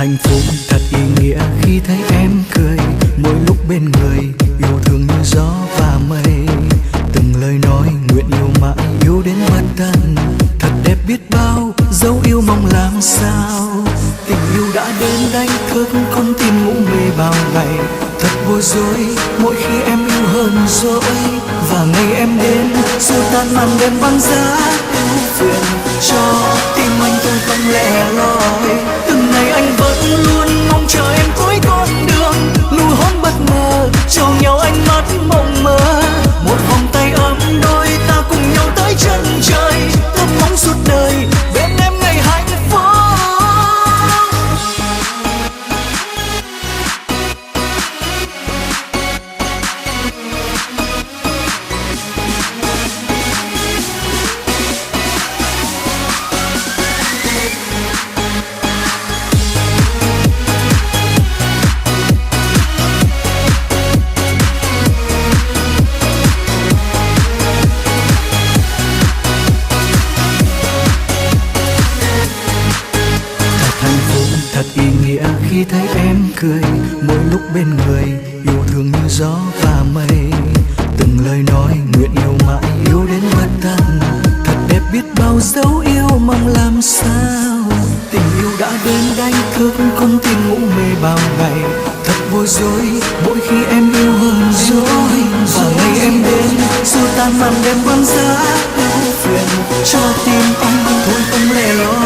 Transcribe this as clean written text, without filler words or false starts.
hạnh phúc thật ý nghĩa khi thấy em cười, mỗi lúc bên người yêu thương như gió và mây. Từng lời nói nguyện yêu mãi, yêu đến bất tận, thật đẹp biết bao, dấu yêu mong làm sao. Tình yêu đã đến đánh thức con tim ngủ mê bao ngày, thật bối rối mỗi khi em yêu hơn dỗi. Và ngày em đến xua tan màn đêm băng giá, ưu phiền cho tim anh tôi không lẻ loi. Từng ngày anh vẫn luôn mong chờ em cuối con đường, nụ hôn bất ngờ cho nhau ánh mắt mộng mơ. Một vòng tay ấm đôi ta cùng nhau tới chân trời, thấp mong suốt đời bên em ngày hạnh phúc. Thật ý nghĩa khi thấy em cười, mỗi lúc bên người yêu thương như gió và mây. Từng lời nói nguyện yêu mãi, yêu đến bất tận, thật đẹp biết bao dấu yêu mong làm sao. Tình yêu đã đến đánh thức con tim ngủ mê bao ngày, thật bối rối mỗi khi em yêu hơn dối. Và ngày em đến xua tan màn đêm băng giá, ưu phiền cho tim anh thôi không lẻ loi.